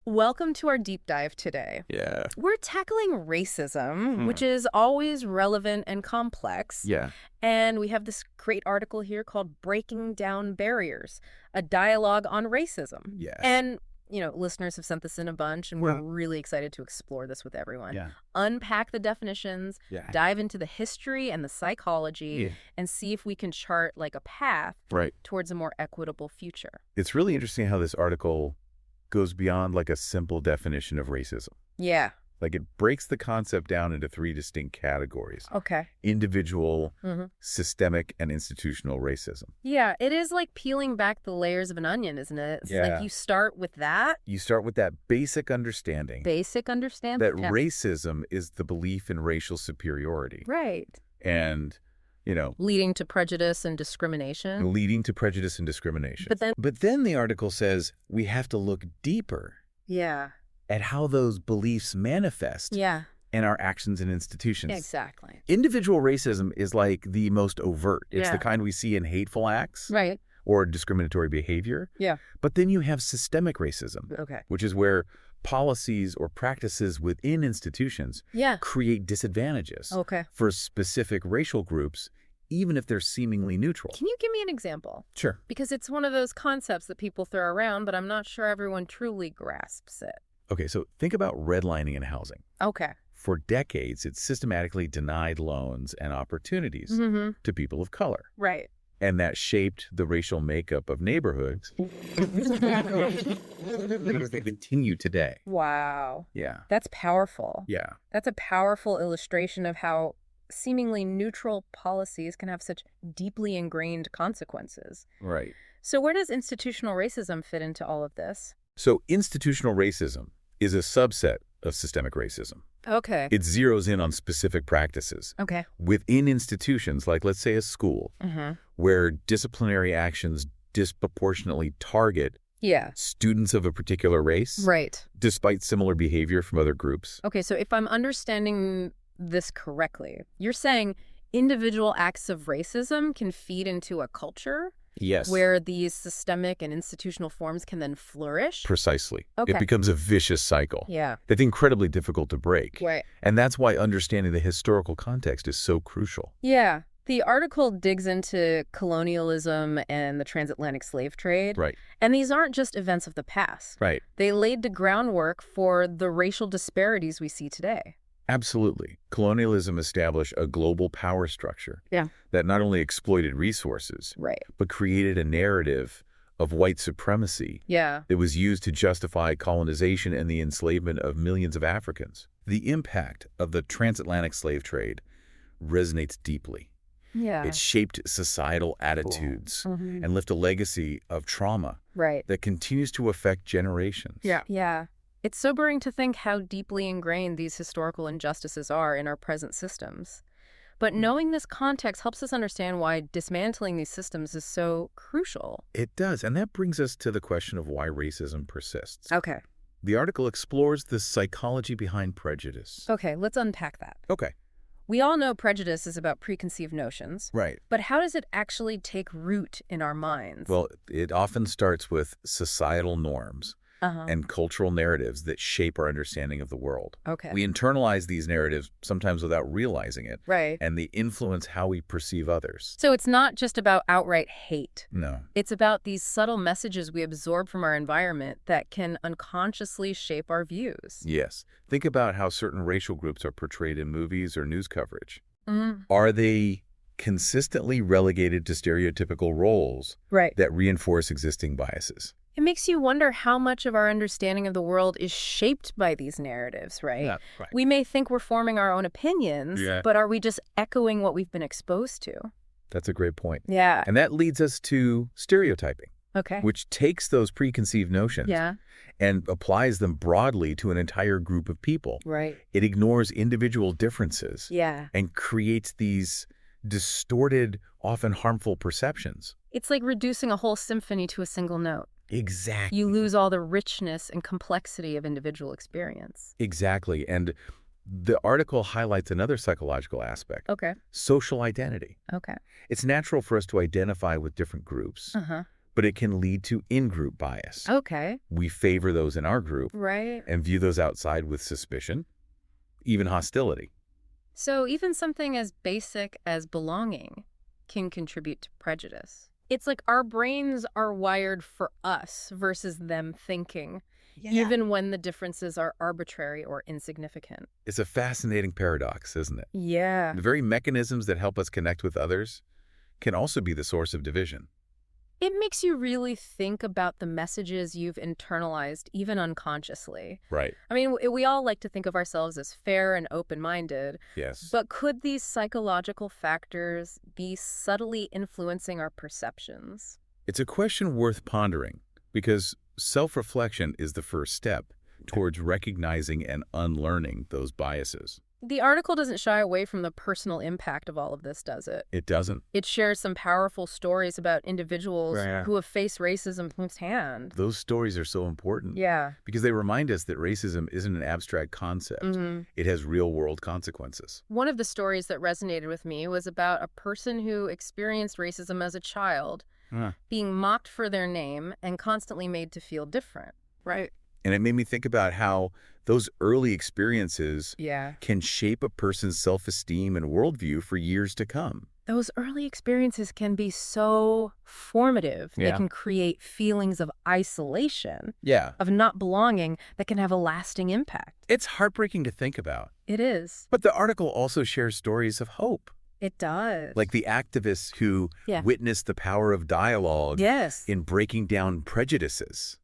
Welcome to our deep dive today. Yeah. We're tackling racism, which is always relevant and complex. Yeah. And we have this great article here called Breaking Down Barriers, a dialogue on racism. Yes. And, listeners have sent this in a bunch, and we're really excited to explore this with everyone. Yeah. Unpack the definitions, dive into the history and the psychology, and see if we can chart like a path towards a more equitable future. It's really interesting how this article goes beyond like a simple definition of racism. Yeah. Like it breaks the concept down into three distinct categories. Okay. Individual, systemic, and institutional racism. Yeah, it is like peeling back the layers of an onion, isn't it? It's like you start with that. You start with that basic understanding. That racism is the belief in racial superiority. Right. And, leading to prejudice and discrimination. But then the article says we have to look deeper. Yeah. At how those beliefs manifest in our actions and institutions. Exactly. Individual racism is like the most overt. It's the kind we see in hateful acts or discriminatory behavior. Yeah. But then you have systemic racism, which is where policies or practices within institutions create disadvantages for specific racial groups, even if they're seemingly neutral. Can you give me an example? Sure. Because it's one of those concepts that people throw around, but I'm not sure everyone truly grasps it. Okay, so think about redlining in housing. Okay. For decades, it systematically denied loans and opportunities to people of color. Right. And that shaped the racial makeup of neighborhoods. They continue today. Wow. Yeah. That's powerful. Yeah. That's a powerful illustration of how seemingly neutral policies can have such deeply ingrained consequences. Right. So where does institutional racism fit into all of this? So institutional racism is a subset of systemic racism. Okay. It zeroes in on specific practices. Okay. Within institutions, like let's say a school, where disciplinary actions disproportionately target students of a particular race. Right. Despite similar behavior from other groups. Okay, so if I'm understanding this correctly, you're saying individual acts of racism can feed into a culture? Yes. Where these systemic and institutional forms can then flourish? Precisely. Okay. It becomes a vicious cycle. Yeah. That's incredibly difficult to break. Right. And that's why understanding the historical context is so crucial. Yeah. The article digs into colonialism and the transatlantic slave trade. Right. And these aren't just events of the past. Right. They laid the groundwork for the racial disparities we see today. Absolutely. Colonialism established a global power structure that not only exploited resources, but created a narrative of white supremacy that was used to justify colonization and the enslavement of millions of Africans. The impact of the transatlantic slave trade resonates deeply. Yeah. It shaped societal attitudes and left a legacy of trauma that continues to affect generations. Yeah. It's sobering to think how deeply ingrained these historical injustices are in our present systems. But knowing this context helps us understand why dismantling these systems is so crucial. It does, and that brings us to the question of why racism persists. Okay. The article explores the psychology behind prejudice. Okay, let's unpack that. Okay. We all know prejudice is about preconceived notions. Right. But how does it actually take root in our minds? Well, it often starts with societal norms and cultural narratives that shape our understanding of the world. Okay. We internalize these narratives sometimes without realizing it. Right. And they influence how we perceive others. So it's not just about outright hate. No. It's about these subtle messages we absorb from our environment that can unconsciously shape our views. Yes. Think about how certain racial groups are portrayed in movies or news coverage. Are they consistently relegated to stereotypical roles that reinforce existing biases? It makes you wonder how much of our understanding of the world is shaped by these narratives, right? Yeah, right. We may think we're forming our own opinions, but are we just echoing what we've been exposed to? That's a great point. Yeah. And that leads us to stereotyping, okay, which takes those preconceived notions and applies them broadly to an entire group of people. Right. It ignores individual differences and creates these distorted, often harmful perceptions. It's like reducing a whole symphony to a single note. Exactly. You lose all the richness and complexity of individual experience. Exactly. And the article highlights another psychological aspect. Okay. Social identity. Okay. It's natural for us to identify with different groups, but it can lead to in-group bias. Okay. We favor those in our group Right. and view those outside with suspicion, even hostility. So even something as basic as belonging can contribute to prejudice. It's like our brains are wired for us versus them thinking, even when the differences are arbitrary or insignificant. It's a fascinating paradox, isn't it? Yeah. The very mechanisms that help us connect with others can also be the source of division. It makes you really think about the messages you've internalized, even unconsciously. Right. I mean, we all like to think of ourselves as fair and open-minded. Yes. But could these psychological factors be subtly influencing our perceptions? It's a question worth pondering because self-reflection is the first step towards recognizing and unlearning those biases. The article doesn't shy away from the personal impact of all of this, does it? It doesn't. It shares some powerful stories about individuals who have faced racism firsthand. Those stories are so important. Yeah. Because they remind us that racism isn't an abstract concept. It has real-world consequences. One of the stories that resonated with me was about a person who experienced racism as a child, being mocked for their name and constantly made to feel different. Right. And it made me think about how those early experiences can shape a person's self-esteem and worldview for years to come. Those early experiences can be so formative. They can create feelings of isolation, of not belonging, that can have a lasting impact. It's heartbreaking to think about. It is. But the article also shares stories of hope. It does. Like the activists who witnessed the power of dialogue in breaking down prejudices.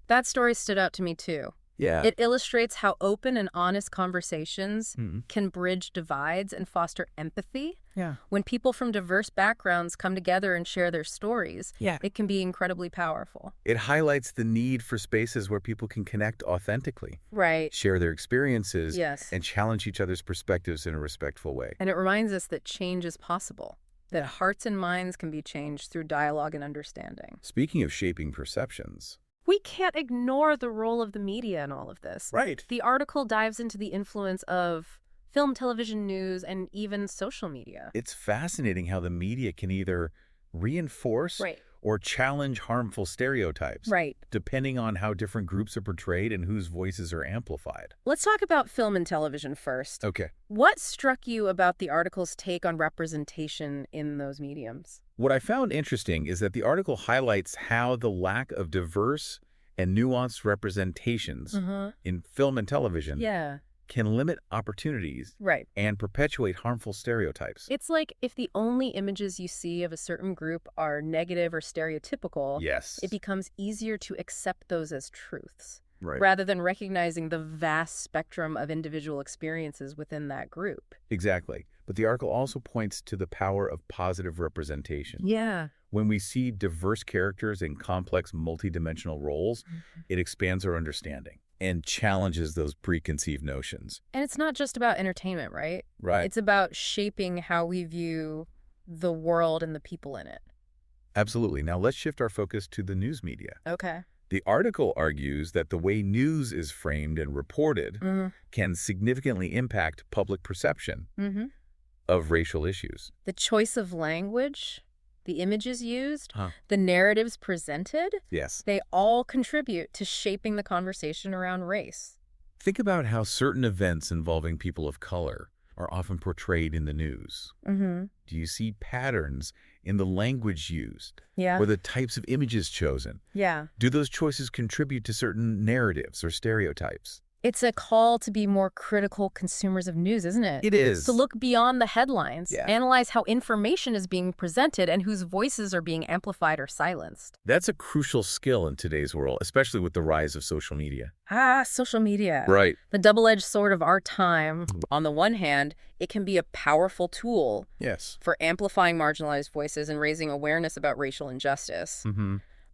That story stood out to me, too. Yeah. It illustrates how open and honest conversations can bridge divides and foster empathy. Yeah. When people from diverse backgrounds come together and share their stories, it can be incredibly powerful. It highlights the need for spaces where people can connect authentically. Right. Share their experiences and challenge each other's perspectives in a respectful way. And it reminds us that change is possible, that hearts and minds can be changed through dialogue and understanding. Speaking of shaping perceptions, we can't ignore the role of the media in all of this. Right. The article dives into the influence of film, television, news, and even social media. It's fascinating how the media can either reinforce or challenge harmful stereotypes, depending on how different groups are portrayed and whose voices are amplified. Let's talk about film and television first. Okay. What struck you about the article's take on representation in those mediums? What I found interesting is that the article highlights how the lack of diverse and nuanced representations in film and television can limit opportunities and perpetuate harmful stereotypes. It's like if the only images you see of a certain group are negative or stereotypical, it becomes easier to accept those as truths. Rather than recognizing the vast spectrum of individual experiences within that group. Exactly. But the article also points to the power of positive representation. Yeah. When we see diverse characters in complex, multidimensional roles, it expands our understanding and challenges those preconceived notions. And it's not just about entertainment, right? Right. It's about shaping how we view the world and the people in it. Absolutely. Now let's shift our focus to the news media. Okay. The article argues that the way news is framed and reported can significantly impact public perception of racial issues. The choice of language, the images used, the narratives presented, they all contribute to shaping the conversation around race. Think about how certain events involving people of color are often portrayed in the news. Do you see patterns in the language used or the types of images chosen? Do those choices contribute to certain narratives or stereotypes? It's a call to be more critical consumers of news, isn't it? It is. To look beyond the headlines, analyze how information is being presented and whose voices are being amplified or silenced. That's a crucial skill in today's world, especially with the rise of social media. Social media. Right. The double-edged sword of our time. On the one hand, it can be a powerful tool for amplifying marginalized voices and raising awareness about racial injustice.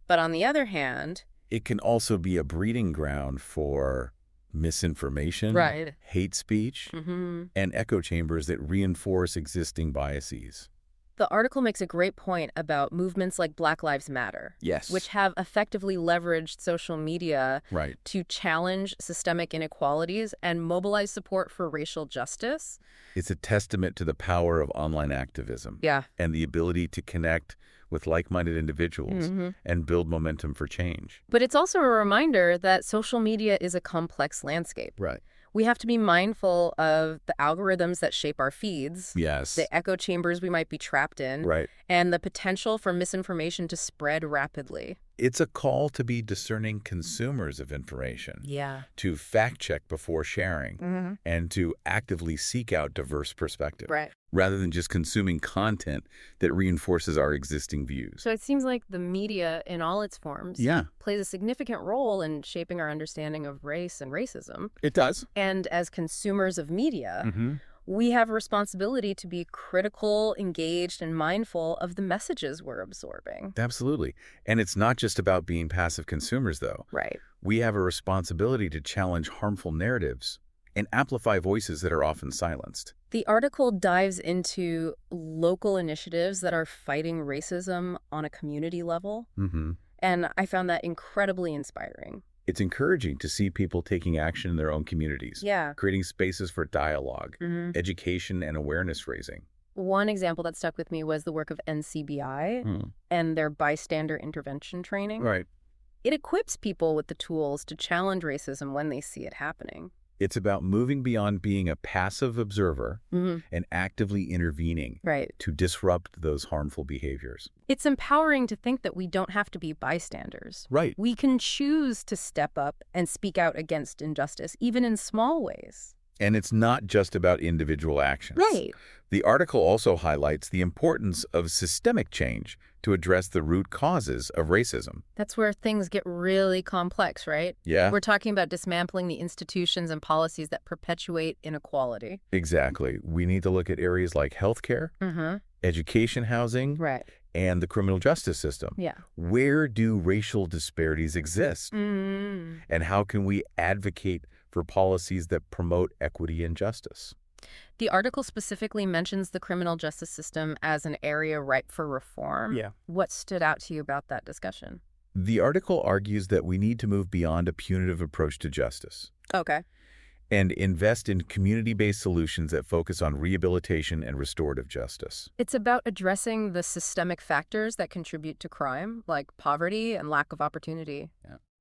But on the other hand, it can also be a breeding ground for misinformation, hate speech, and echo chambers that reinforce existing biases. The article makes a great point about movements like Black Lives Matter, which have effectively leveraged social media to challenge systemic inequalities and mobilize support for racial justice. It's a testament to the power of online activism and the ability to connect with like-minded individuals and build momentum for change. But it's also a reminder that social media is a complex landscape. Right. We have to be mindful of the algorithms that shape our feeds, Yes. the echo chambers we might be trapped in, Right. and the potential for misinformation to spread rapidly. It's a call to be discerning consumers of information. Yeah. To fact-check before sharing, and to actively seek out diverse perspectives. Right. Rather than just consuming content that reinforces our existing views. So it seems like the media in all its forms plays a significant role in shaping our understanding of race and racism. It does. And as consumers of media, we have a responsibility to be critical, engaged, and mindful of the messages we're absorbing. Absolutely. And it's not just about being passive consumers, though. Right. We have a responsibility to challenge harmful narratives and amplify voices that are often silenced. The article dives into local initiatives that are fighting racism on a community level, and I found that incredibly inspiring. It's encouraging to see people taking action in their own communities, creating spaces for dialogue, education, and awareness raising. One example that stuck with me was the work of NCBI and their bystander intervention training. Right. It equips people with the tools to challenge racism when they see it happening. It's about moving beyond being a passive observer and actively intervening to disrupt those harmful behaviors. It's empowering to think that we don't have to be bystanders. Right. We can choose to step up and speak out against injustice, even in small ways. And it's not just about individual actions. Right. The article also highlights the importance of systemic change to address the root causes of racism. That's where things get really complex, right? Yeah. We're talking about dismantling the institutions and policies that perpetuate inequality. Exactly. We need to look at areas like healthcare, education, housing, and the criminal justice system. Yeah. Where do racial disparities exist? And how can we advocate for policies that promote equity and justice? The article specifically mentions the criminal justice system as an area ripe for reform. Yeah. What stood out to you about that discussion? The article argues that we need to move beyond a punitive approach to justice. Okay. And invest in community-based solutions that focus on rehabilitation and restorative justice. It's about addressing the systemic factors that contribute to crime, like poverty and lack of opportunity.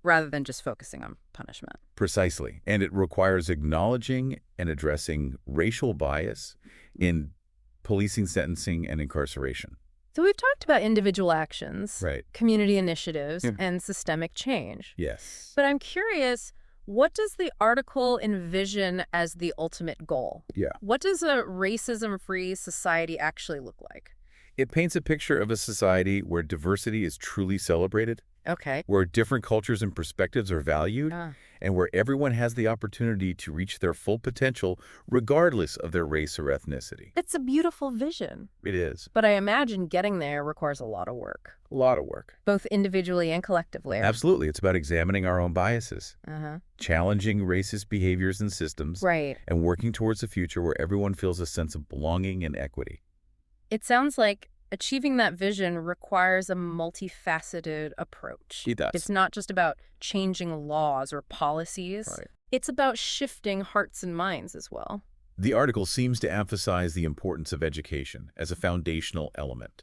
Rather than just focusing on punishment. Precisely. And it requires acknowledging and addressing racial bias in policing, sentencing, and incarceration. So we've talked about individual actions, community initiatives, and systemic change. Yes. But I'm curious, what does the article envision as the ultimate goal? What does a racism-free society actually look like? It paints a picture of a society where diversity is truly celebrated. Where different cultures and perspectives are valued, and where everyone has the opportunity to reach their full potential regardless of their race or ethnicity. It's a beautiful vision. It is. But I imagine getting there requires a lot of work. A lot of work. Both individually and collectively. Absolutely. It's about examining our own biases, challenging racist behaviors and systems, and working towards a future where everyone feels a sense of belonging and equity. It sounds like achieving that vision requires a multifaceted approach. It does. It's not just about changing laws or policies. It's about shifting hearts and minds as well. The article seems to emphasize the importance of education as a foundational element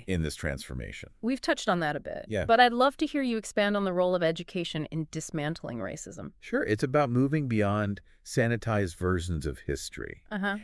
in this transformation. We've touched on that a bit, but I'd love to hear you expand on the role of education in dismantling racism. Sure. It's about moving beyond sanitized versions of history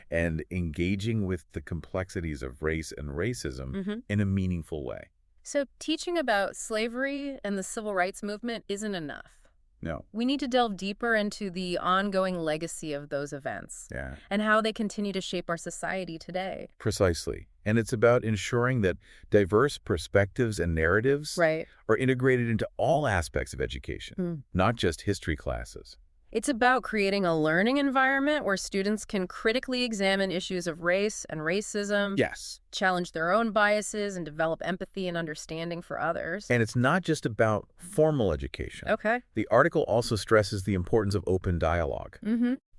and engaging with the complexities of race and racism in a meaningful way. So teaching about slavery and the civil rights movement isn't enough. No. We need to delve deeper into the ongoing legacy of those events and how they continue to shape our society today. Precisely. And it's about ensuring that diverse perspectives and narratives are integrated into all aspects of education, not just history classes. It's about creating a learning environment where students can critically examine issues of race and racism, challenge their own biases, and develop empathy and understanding for others. And it's not just about formal education. The article also stresses the importance of open dialogue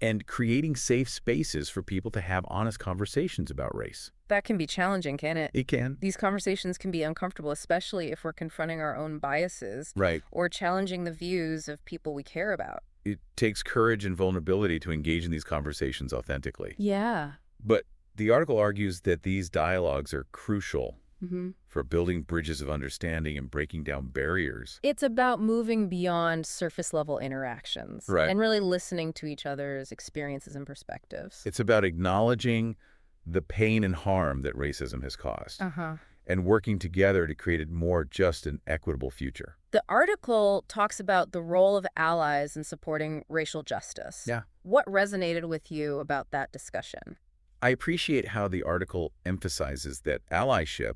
and creating safe spaces for people to have honest conversations about race. That can be challenging, can't it? It can. These conversations can be uncomfortable, especially if we're confronting our own biases or challenging the views of people we care about. It takes courage and vulnerability to engage in these conversations authentically. Yeah. But the article argues that these dialogues are crucial for building bridges of understanding and breaking down barriers. It's about moving beyond surface-level interactions and really listening to each other's experiences and perspectives. It's about acknowledging the pain and harm that racism has caused and working together to create a more just and equitable future. The article talks about the role of allies in supporting racial justice. Yeah. What resonated with you about that discussion? I appreciate how the article emphasizes that allyship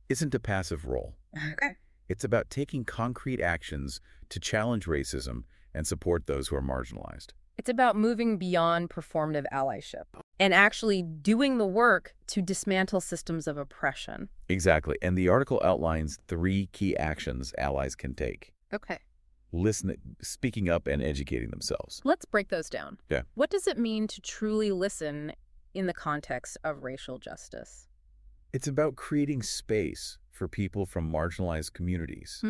isn't a passive role. Okay. It's about taking concrete actions to challenge racism and support those who are marginalized. It's about moving beyond performative allyship and actually doing the work to dismantle systems of oppression. Exactly. And the article outlines 3 key actions allies can take. Okay. Speaking up and educating themselves. Let's break those down. Yeah. What does it mean to truly listen in the context of racial justice? It's about creating space for people from marginalized communities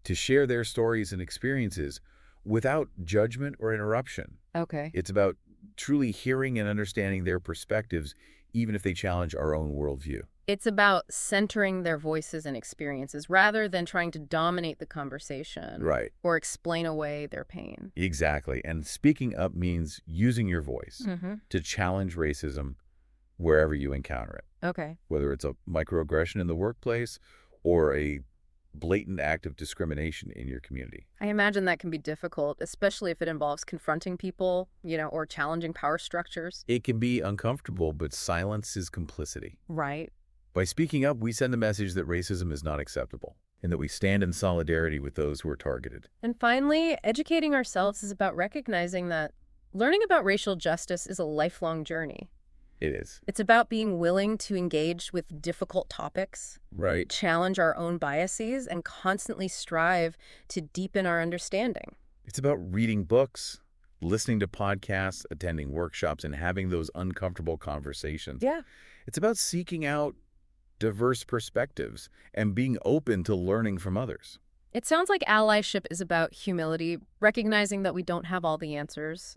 to share their stories and experiences without judgment or interruption. Okay. It's about truly hearing and understanding their perspectives, even if they challenge our own worldview. It's about centering their voices and experiences rather than trying to dominate the conversation or explain away their pain. Exactly. And speaking up means using your voice to challenge racism wherever you encounter it. Okay. Whether it's a microaggression in the workplace or a blatant act of discrimination in your community. I imagine that can be difficult, especially if it involves confronting people, or challenging power structures. It can be uncomfortable, but silence is complicity. Right. By speaking up, we send a message that racism is not acceptable and that we stand in solidarity with those who are targeted. And finally, educating ourselves is about recognizing that learning about racial justice is a lifelong journey. It is. It's about being willing to engage with difficult topics, challenge our own biases, and constantly strive to deepen our understanding. It's about reading books, listening to podcasts, attending workshops, and having those uncomfortable conversations. Yeah. It's about seeking out diverse perspectives and being open to learning from others. It sounds like allyship is about humility, recognizing that we don't have all the answers.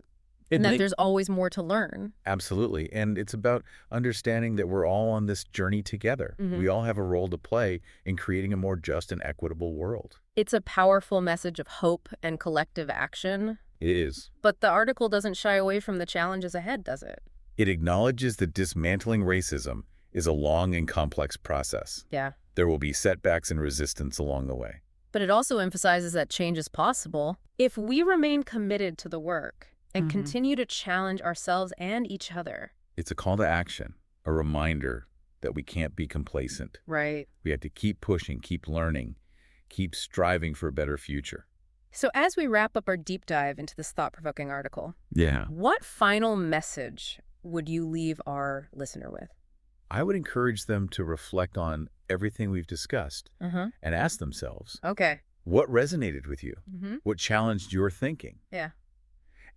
And that there's always more to learn. Absolutely. And it's about understanding that we're all on this journey together. We all have a role to play in creating a more just and equitable world. It's a powerful message of hope and collective action. It is. But the article doesn't shy away from the challenges ahead, does it? It acknowledges that dismantling racism is a long and complex process. Yeah. There will be setbacks and resistance along the way. But it also emphasizes that change is possible if we remain committed to the work and continue to challenge ourselves and each other. It's a call to action, a reminder that we can't be complacent. Right. We have to keep pushing, keep learning, keep striving for a better future. So as we wrap up our deep dive into this thought-provoking article, what final message would you leave our listener with? I would encourage them to reflect on everything we've discussed and ask themselves, what resonated with you? What challenged your thinking? Yeah.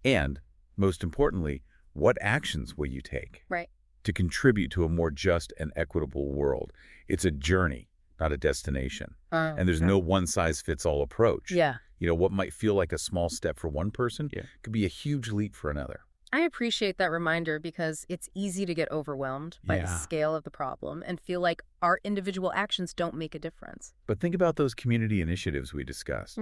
And, most importantly, what actions will you take to contribute to a more just and equitable world? It's a journey, not a destination. And there's no one-size-fits-all approach. Yeah. What might feel like a small step for one person could be a huge leap for another. I appreciate that reminder because it's easy to get overwhelmed by the scale of the problem and feel like our individual actions don't make a difference. But think about those community initiatives we discussed.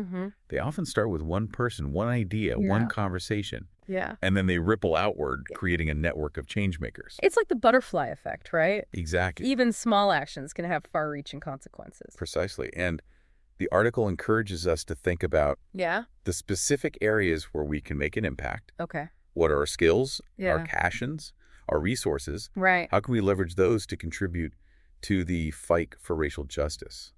They often start with one person, one idea, one conversation. Yeah. And then they ripple outward, creating a network of change makers. It's like the butterfly effect, right? Exactly. Even small actions can have far-reaching consequences. Precisely. And the article encourages us to think about the specific areas where we can make an impact. Okay. What are our skills, our passions, our resources? Right. How can we leverage those to contribute to the fight for racial justice?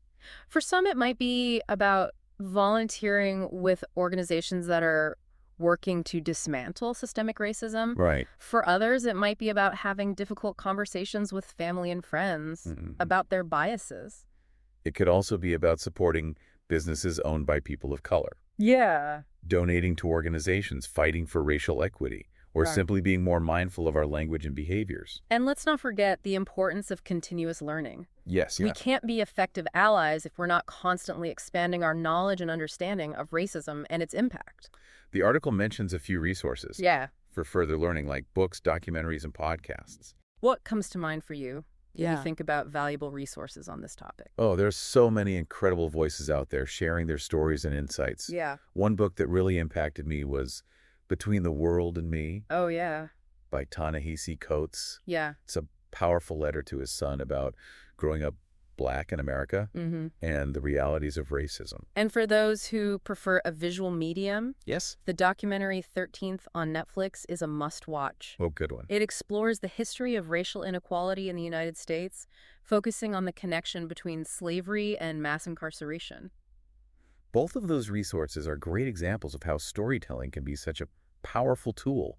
For some, it might be about volunteering with organizations that are working to dismantle systemic racism. Right. For others, it might be about having difficult conversations with family and friends about their biases. It could also be about supporting businesses owned by people of color. Yeah. Donating to organizations fighting for racial equity, or simply being more mindful of our language and behaviors. And let's not forget the importance of continuous learning. Yes. We can't be effective allies if we're not constantly expanding our knowledge and understanding of racism and its impact. The article mentions a few resources for further learning, like books, documentaries, and podcasts. What comes to mind for you? when you think about valuable resources on this topic? Oh, there's so many incredible voices out there sharing their stories and insights. Yeah. One book that really impacted me was Between the World and Me. Oh, yeah. By Ta-Nehisi Coates. Yeah. It's a powerful letter to his son about growing up Black in America and the realities of racism. And for those who prefer a visual medium, yes, the documentary 13th on Netflix is a must-watch. Oh, good one. It explores the history of racial inequality in the United States, focusing on the connection between slavery and mass incarceration. Both of those resources are great examples of how storytelling can be such a powerful tool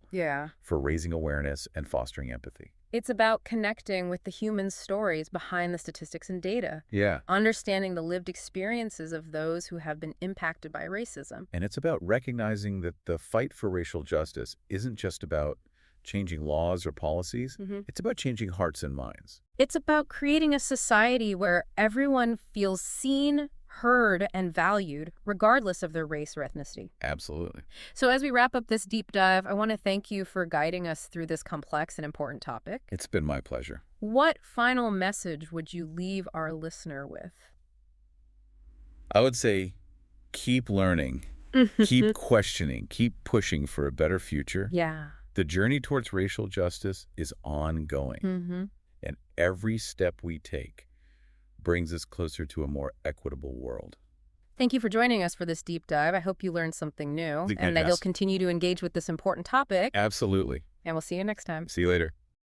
for raising awareness and fostering empathy. It's about connecting with the human stories behind the statistics and data. Yeah. Understanding the lived experiences of those who have been impacted by racism. And it's about recognizing that the fight for racial justice isn't just about changing laws or policies. It's about changing hearts and minds. It's about creating a society where everyone feels seen, heard, and valued, regardless of their race or ethnicity. Absolutely. So as we wrap up this deep dive, I want to thank you for guiding us through this complex and important topic. It's been my pleasure. What final message would you leave our listener with? I would say keep learning, keep questioning, keep pushing for a better future. Yeah. The journey towards racial justice is ongoing, and every step we take brings us closer to a more equitable world. Thank you for joining us for this deep dive. I hope you learned something new and that you'll continue to engage with this important topic. Absolutely. And we'll see you next time. See you later.